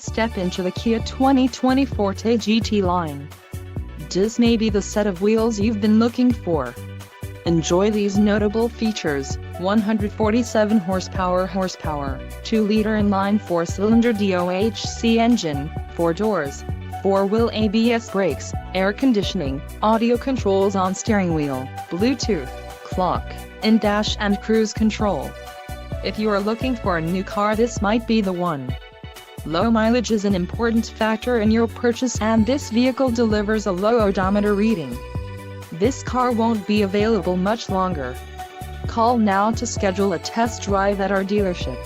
Step into the Kia 2020 Forte GT-Line. This may be the set of wheels you've been looking for. Enjoy these notable features: 147 horsepower, 2-liter inline 4-cylinder DOHC engine, 4 doors, 4-wheel ABS brakes, air conditioning, audio controls on steering wheel, Bluetooth, clock, in-dash and cruise control. If you are looking for a new car, this might be the one. Low mileage is an important factor in your purchase, and this vehicle delivers a low odometer reading. This car won't be available much longer. Call now to schedule a test drive at our dealership.